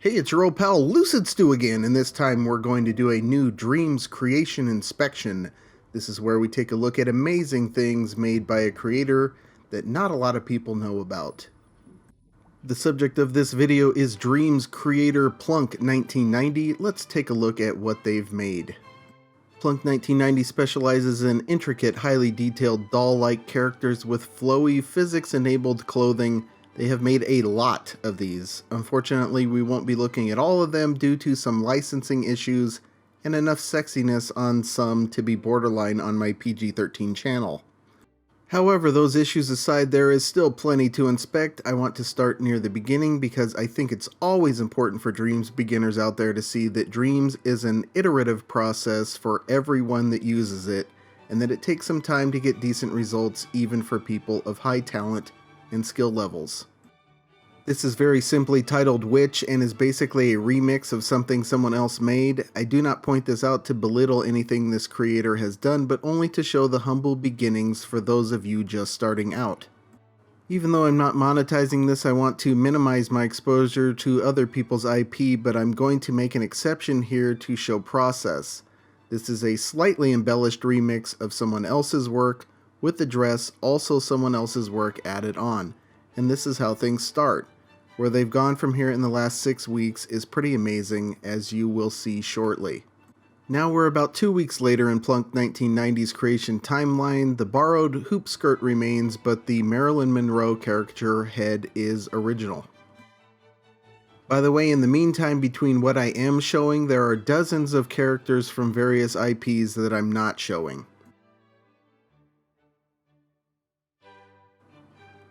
Hey, it's your old pal Lucid Stew again, and this time we're going to do a new Dreams creation inspection. This is where we take a look at amazing things made by a creator that not a lot of people know about. The subject of this video is Dreams creator PLUNK1990. Let's take a look at what they've made. PLUNK1990 specializes in intricate, highly detailed doll-like characters with flowy, physics-enabled clothing. They have made a lot of these. Unfortunately, we won't be looking at all of them due to some licensing issues and enough sexiness on some to be borderline on my PG-13 channel. However, those issues aside, there is still plenty to inspect. I want to start near the beginning because I think it's always important for Dreams beginners out there to see that Dreams is an iterative process for everyone that uses it, and that it takes some time to get decent results even for people of high talent and skill levels. This is very simply titled Witch and is basically a remix of something someone else made. I do not point this out to belittle anything this creator has done, but only to show the humble beginnings for those of you just starting out. Even though I'm not monetizing this, I want to minimize my exposure to other people's IP, but I'm going to make an exception here to show process. This is a slightly embellished remix of someone else's work, with the dress also someone else's work added on. And this is how things start. Where they've gone from here in the last 6 weeks is pretty amazing, as you will see shortly. Now we're about 2 weeks later in PLUNK1990's creation timeline. The borrowed hoop skirt remains, but the Marilyn Monroe caricature head is original. By the way, in the meantime, between what I am showing, there are dozens of characters from various IPs that I'm not showing.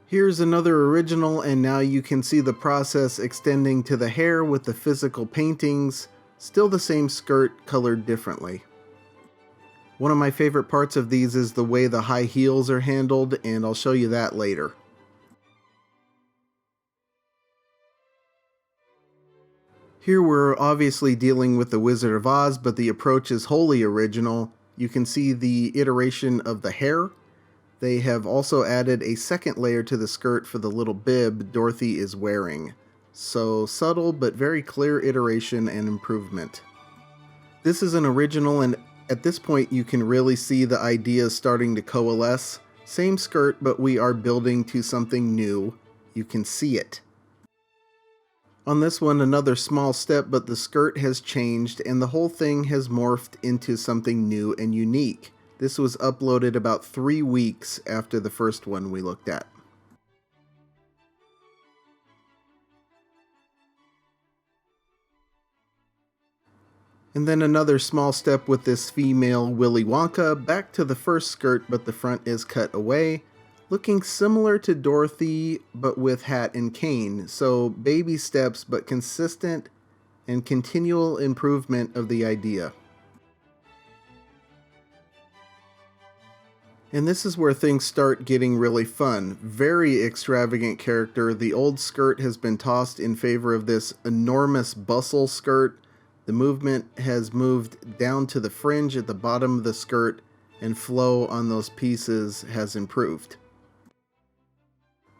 Here's another original, and now you can see the process extending to the hair with the physical paintings, still the same skirt colored differently. One of my favorite parts of these is the way the high heels are handled, and I'll show you that later. Here we're obviously dealing with the Wizard of Oz, but the approach is wholly original. You can see the iteration of the hair. They have also added a second layer to the skirt for the little bib Dorothy is wearing. So subtle but very clear iteration and improvement. This is an original, and at this point you can really see the ideas starting to coalesce. Same skirt, but we are building to something new. You can see it. On this one, another small step, but the skirt has changed and the whole thing has morphed into something new and unique. This was uploaded about 3 weeks after the first one we looked at. And then another small step with this female Willy Wonka, back to the first skirt, but the front is cut away, looking similar to Dorothy but with hat and cane. So baby steps but consistent and continual improvement of the idea. And this is where things start getting really fun. Very extravagant character. The old skirt has been tossed in favor of this enormous bustle skirt. The movement has moved down to the fringe at the bottom of the skirt, and flow on those pieces has improved.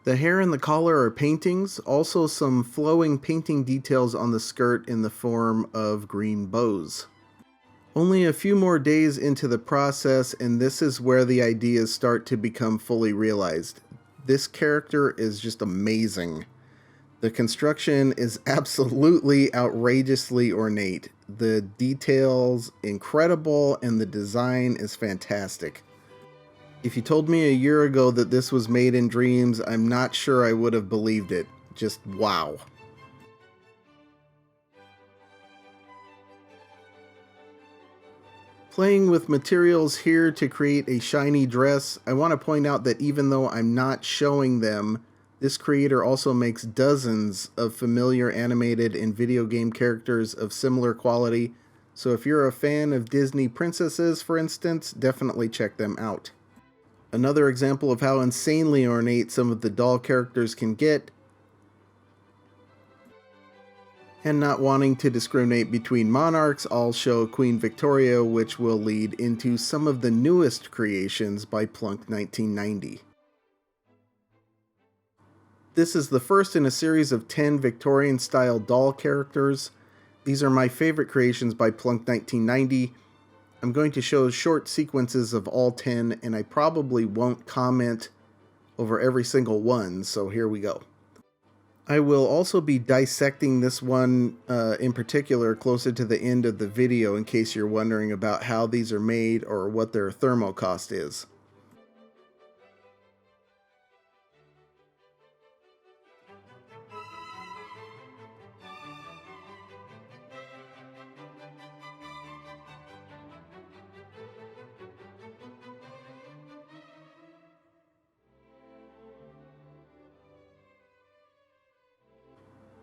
The hair and the collar are paintings, also some flowing painting details on the skirt in the form of green bows. Only a few more days into the process, and this is where the ideas start to become fully realized. This character is just amazing. The construction is absolutely outrageously ornate. The details incredible, and the design is fantastic. If you told me a year ago that this was made in Dreams, I'm not sure I would have believed it. Just wow. Playing with materials here to create a shiny dress. I want to point out that even though I'm not showing them, this creator also makes dozens of familiar animated and video game characters of similar quality. So if you're a fan of Disney princesses, for instance, definitely check them out. Another example of how insanely ornate some of the doll characters can get, and not wanting to discriminate between monarchs, I'll show Queen Victoria, which will lead into some of the newest creations by PLUNK1990. This is the first in a series of 10 Victorian-style doll characters. These are my favorite creations by PLUNK1990. I'm going to show short sequences of all 10, and I probably won't comment over every single one, so here we go. I will also be dissecting this one in particular closer to the end of the video in case you're wondering about how these are made or what their thermal cost is.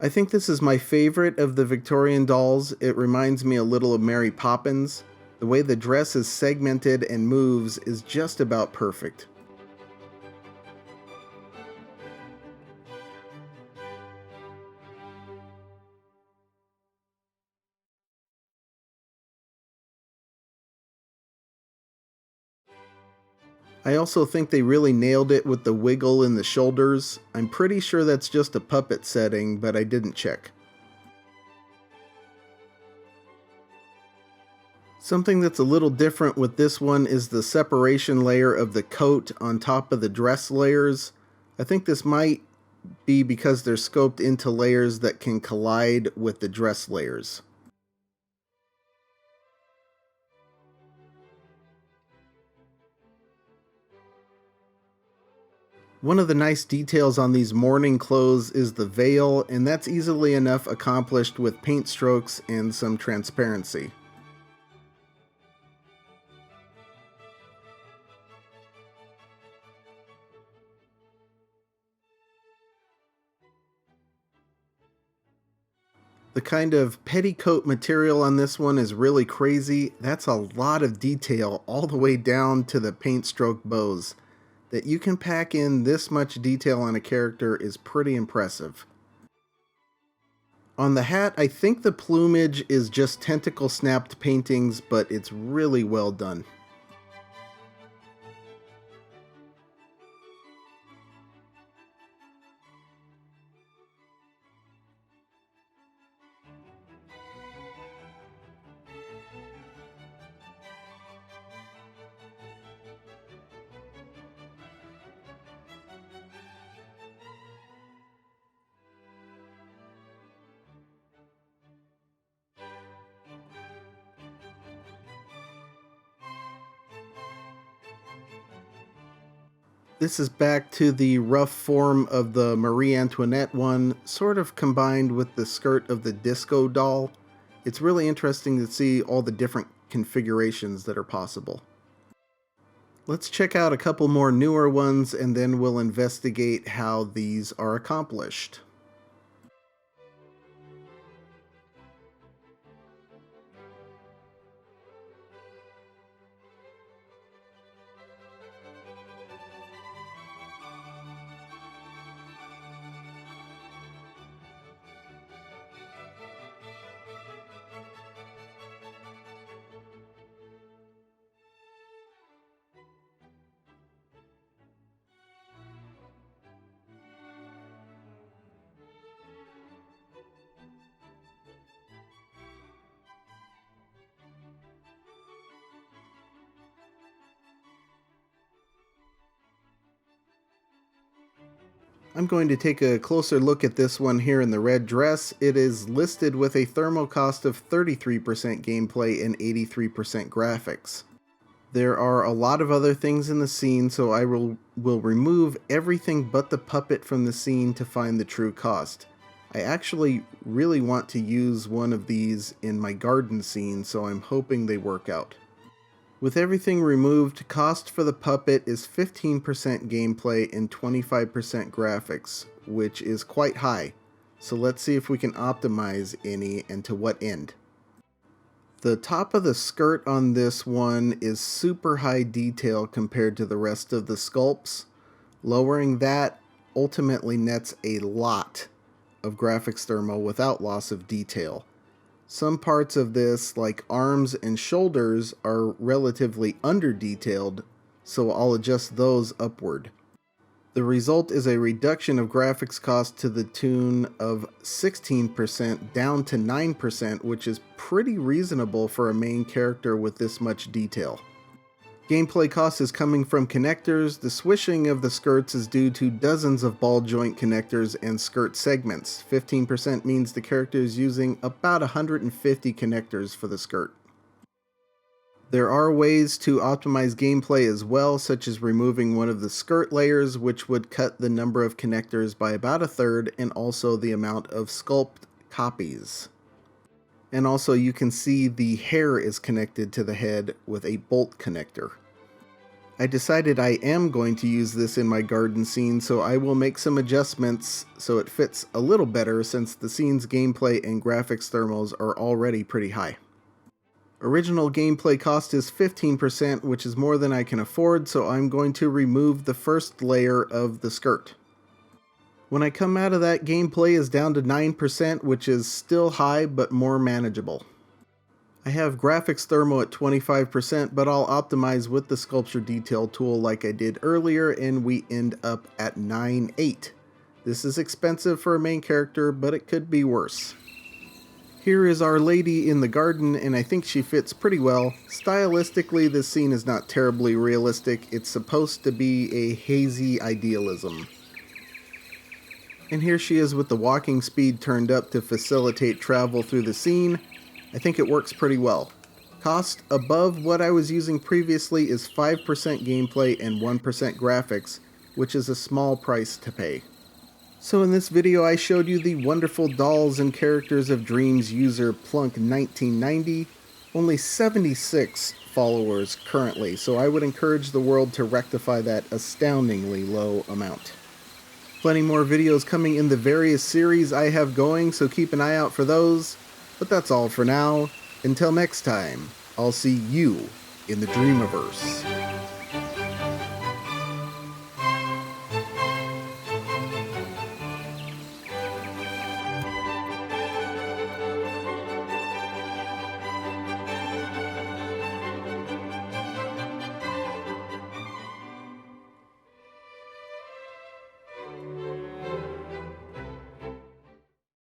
I think this is my favorite of the Victorian dolls. It reminds me a little of Mary Poppins. The way the dress is segmented and moves is just about perfect. I also think they really nailed it with the wiggle in the shoulders. I'm pretty sure that's just a puppet setting, but I didn't check. Something that's a little different with this one is the separation layer of the coat on top of the dress layers. I think this might be because they're scoped into layers that can collide with the dress layers. One of the nice details on these morning clothes is the veil, and that's easily enough accomplished with paint strokes and some transparency. The kind of petticoat material on this one is really crazy. That's a lot of detail all the way down to the paint stroke bows. That you can pack in this much detail on a character is pretty impressive. On the hat, I think the plumage is just tentacle snapped paintings, but it's really well done. This is back to the rough form of the Marie Antoinette one, sort of combined with the skirt of the disco doll. It's really interesting to see all the different configurations that are possible. Let's check out a couple more newer ones and then we'll investigate how these are accomplished. I'm going to take a closer look at this one here in the red dress. It is listed with a thermal cost of 33% gameplay and 83% graphics. There are a lot of other things in the scene, so I will remove everything but the puppet from the scene to find the true cost. I actually really want to use one of these in my garden scene, so I'm hoping they work out. With everything removed, cost for the puppet is 15% gameplay and 25% graphics, which is quite high. So let's see if we can optimize any and to what end. The top of the skirt on this one is super high detail compared to the rest of the sculpts. Lowering that ultimately nets a lot of graphics thermal without loss of detail. Some parts of this, like arms and shoulders, are relatively under-detailed, so I'll adjust those upward. The result is a reduction of graphics cost to the tune of 16% down to 9%, which is pretty reasonable for a main character with this much detail. Gameplay cost is coming from connectors. The swishing of the skirts is due to dozens of ball joint connectors and skirt segments. 15% means the character is using about 150 connectors for the skirt. There are ways to optimize gameplay as well, such as removing one of the skirt layers, which would cut the number of connectors by about a third, and also the amount of sculpt copies. And also you can see the hair is connected to the head with a bolt connector. I decided I am going to use this in my garden scene, so I will make some adjustments so it fits a little better since the scene's gameplay and graphics thermals are already pretty high. Original gameplay cost is 15%, which is more than I can afford, so I'm going to remove the first layer of the skirt. When I come out of that, gameplay is down to 9%, which is still high but more manageable. I have graphics thermal at 25%, but I'll optimize with the sculpture detail tool like I did earlier, and we end up at 9.8. This is expensive for a main character, but it could be worse. Here is Our Lady in the garden, and I think she fits pretty well. Stylistically, this scene is not terribly realistic. It's supposed to be a hazy idealism. And here she is with the walking speed turned up to facilitate travel through the scene. I think it works pretty well. Cost above what I was using previously is 5% gameplay and 1% graphics, which is a small price to pay. So in this video I showed you the wonderful dolls and characters of Dreams user PLUNK1990. Only 76 followers currently, so I would encourage the world to rectify that astoundingly low amount. Plenty more videos coming in the various series I have going, so keep an eye out for those. But that's all for now. Until next time, I'll see you in the Dreamiverse.